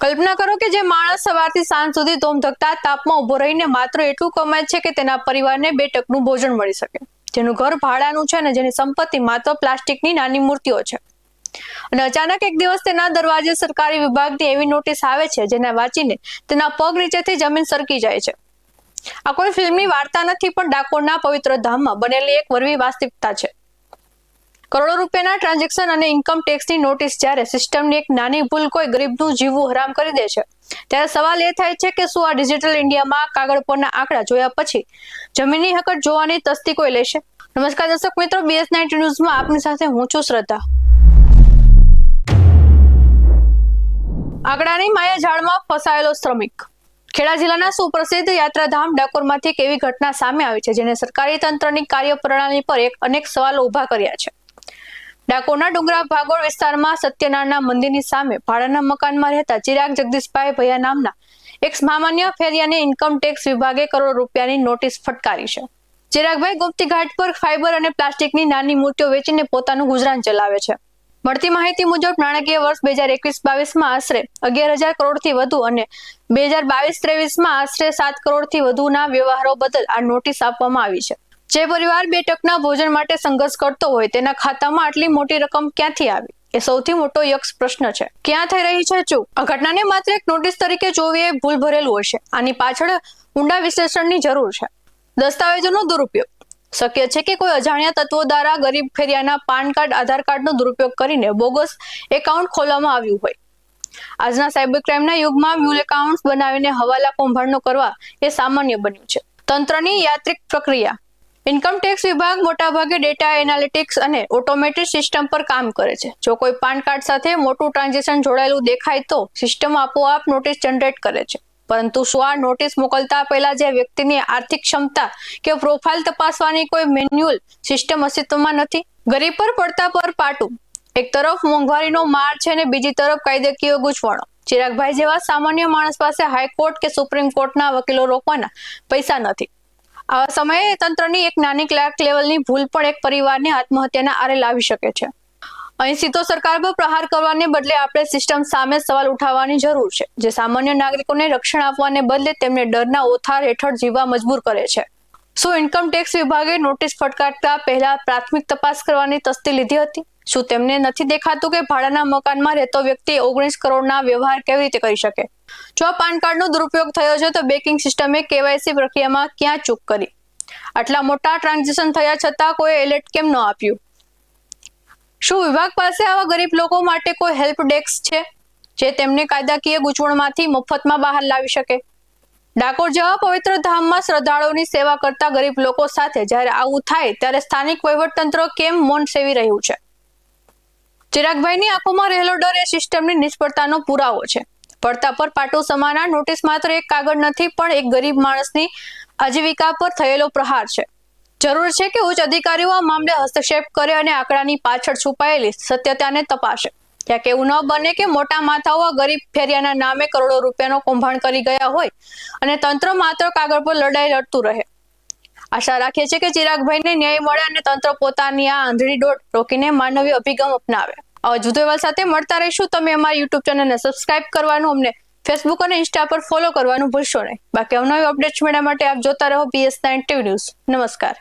કલ્પના કરો કે જે માણસ સવારથી સાંજ સુધી ધોમધકતા તાપમાં ઉભો રહીને માત્ર એટલું કમાય છે કે તેના પરિવારને 2 ટકનું ભોજન મળી શકે, જેનું ઘર ભાડાનું છે અને જેની સંપત્તિ માત્ર પ્લાસ્ટિકની નાની મૂર્તિઓ છે. અને અચાનક એક દિવસ તેના દરવાજે સરકારી વિભાગની એવી નોટિસ આવે છે જેને વાંચીને તેના પગ નીચેથી જમીન સરકી જાય છે. આ કોઈ ફિલ્મની વાર્તા નથી, પણ ડાકોરના પવિત્ર ધામમાં બનેલી એક વરવી વાસ્તવિકતા છે. કરોડો રૂપિયાના ટ્રાન્ઝેક્શન અને ઇન્કમ ટેક્સની નોટિસ જ્યારે સિસ્ટમની એક નાની ભૂલ કોઈ ગરીબનું જીવવું હરામ કરી દે છે, ત્યારે સવાલ એ થાય છે કે શું આ ડિજિટલ ઇન્ડિયામાં કાગળ પરના આંકડા જોયા પછી જમીનની હકત જોવાની તસ્દી કોઈ લેશે? નમસ્કાર દર્શક મિત્રો, BS90 ન્યૂઝમાં આપની સાથે હું છું શ્રદ્ધા. આંકડાની માયાજાળમાં ફસાયેલો શ્રમિક. ખેડા જિલ્લાના સુપ્રસિદ્ધ યાત્રાધામ ડાકોરમાંથી એક એવી ઘટના સામે આવી છે જેને સરકારી તંત્રની કાર્યપ્રણાલી પર અનેક સવાલો ઉભા કર્યા છે. ડાકોરના ડુંગરા ભાગોળ વિસ્તારમાં સત્યનારાયણ મંદિરની સામે ભાડાના મકાનમાં રહેતા ચિરાગ જગદીશભાઈ ભૈયા નામના એક સામાન્ય ફેરિયાને ઇન્કમ ટેક્સ વિભાગે કરોડો રૂપિયાની નોટિસ ફટકારી છે. ચિરાગભાઈ ગુપ્તી ઘાટ પર ફાઈબર અને પ્લાસ્ટિકની નાની મૂર્તિઓ વેચીને પોતાનું ગુજરાન ચલાવે છે. મળતી માહિતી મુજબ નાણાકીય વર્ષ 2021-22માં આશરે 11,000 કરોડથી વધુ અને 2022-23માં આશરે 7 કરોડથી વધુના વ્યવહારો બદલ આ નોટિસ આપવામાં આવી છે. જે પરિવાર 2 ટકના ભોજન માટે સંઘર્ષ કરતો હોય તેના ખાતામાં આટલી મોટી રકમ ક્યાંથી આવી, એ સૌથી મોટો યક્ષ પ્રશ્ન છે. ક્યાં થઈ રહી છે ચૂક? આ ઘટનાને માત્ર એક નોટિસ તરીકે જોવી એ ભૂલ ભરેલું હશે. આની પાછળ ઊંડા વિશ્લેષણની જરૂર છે. દસ્તાવેજોનો દુરુપયોગ. શક્ય છે કે કોઈ અજાણ્યા તત્વો દ્વારા ગરીબ ફેરિયાના પાન કાર્ડ, આધાર કાર્ડનો દુરુપયોગ કરીને બોગસ એકાઉન્ટ ખોલવામાં આવ્યું હોય. આજના સાયબર ક્રાઇમના યુગમાં મ્યુલ એકાઉન્ટ્સ બનાવીને હવાલા કૌભાંડો કરવા એ સામાન્ય બન્યું છે. તંત્રની યાંત્રિક પ્રક્રિયા. ઇન્કમ ટેક્સ વિભાગ મોટાભાગે ડેટા એનાલિટિક્સ અને ઓટોમેટેડ સિસ્ટમ પર કામ કરે છે. જો કોઈ પાન કાર્ડ સાથે મોટું ટ્રાન્ઝેક્શન જોડાયેલું દેખાય તો સિસ્ટમ આપોઆપ નોટિસ જનરેટ કરે છે. પરંતુ શું આ નોટિસ મોકલતા પહેલા જે વ્યક્તિની આર્થિક ક્ષમતા કે પ્રોફાઇલ તપાસવાની કોઈ મેન્યુઅલ સિસ્ટમ અસ્તિત્વમાં નથી? ગરીબ પર પડતા પર પાટું. એક તરફ મોંઘવારીનો માર છે અને બીજી તરફ કાયદાકીય ગૂંચવણો. ચિરાગભાઈ જેવા સામાન્ય માણસ પાસે હાઈકોર્ટ કે સુપ્રીમ કોર્ટના વકીલો રોકવાના પૈસા નથી. આવા સમયે તંત્રની એક નાની ક્લાર્ક લેવલની ભૂલ પણ એક પરિવારને આત્મહત્યાના આરે લાવી શકે છે. અહીં સીધો સરકાર પર પ્રહાર કરવાને બદલે આપણે સિસ્ટમ સામે સવાલ ઉઠાવવાની જરૂર છે, જે સામાન્ય નાગરિકોને રક્ષણ આપવાને બદલે તેમને ડરના ઓથાર હેઠળ જીવવા મજબૂર કરે છે. શું ઇન્કમ ટેક્સ વિભાગે નોટિસ ફટકારતા પહેલા પ્રાથમિક તપાસ કરવાની તસ્દી લીધી હતી? શું તેમને નથી દેખાતું કે ભાડાના મકાનમાં રહેતો વ્યક્તિ 19 કરોડના વ્યવહાર કેવી રીતે કરી શકે? જો આ પાન કાર્ડનો દુરુપયોગ થયો છે તો બેંકિંગ સિસ્ટમે KYC પ્રક્રિયામાં ક્યાં ચૂક કરી? આટલા મોટા ટ્રાન્ઝેક્શન થયા છતાં કોઈ એલર્ટ કેમ ન આપ્યું? શું વિભાગ પાસે આવા ગરીબ લોકો માટે કોઈ હેલ્પ ડેસ્ક છે જે તેમને કાયદાકીય ગૂંચવણમાંથી મફતમાં બહાર લાવી શકે? ડાકોર જેવા પવિત્ર ધામમાં શ્રદ્ધાળુઓની સેવા કરતા ગરીબ લોકો સાથે જ્યારે આવું થાય ત્યારે સ્થાનિક વહીવટતંત્ર કેમ મૌન સેવી રહ્યું છે? ચિરાગભાઈની આંખોમાં રહેલો ડર એ સિસ્ટમની નિષ્ફળતાનો પુરાવો છે. પડતા પર પાટું સમાના નોટિસ માત્ર એક કાગળ નથી, પણ એક ગરીબ માણસની આજીવિકા પર થયેલો પ્રહાર છે. જરૂર છે કે ઉચ્ચ અધિકારીઓ આ મામલે હસ્તક્ષેપ કરે અને આંકડાની પાછળ છુપાયેલી સત્યતાને તપાસે. ત્યાં એવું ન બને કે મોટા માથાઓ ગરીબ ફેરિયાના નામે કરોડો રૂપિયાનો કૌભાંડ કરી ગયા હોય અને તંત્ર માત્ર કાગળ પર લડાઈ લડતું રહે. આશા રાખીએ છીએ કે ચિરાગભાઈને ન્યાય મળે અને તંત્ર પોતાની આ આંધળી દોડ રોકીને માનવીય અભિગમ અપનાવે. આવા જુદો અહેવાલ સાથે મળતા રહીશું. તમે અમારી YouTube ચેનલને સબસ્ક્રાઇબ કરવાનું, અમને Facebook અને Insta પર ફોલો કરવાનું ભૂલશો નહીં. બાકી અવનવી અપડેટ્સ મેળવવા માટે આપ જોતા રહો BS90 ન્યૂઝ. નમસ્કાર.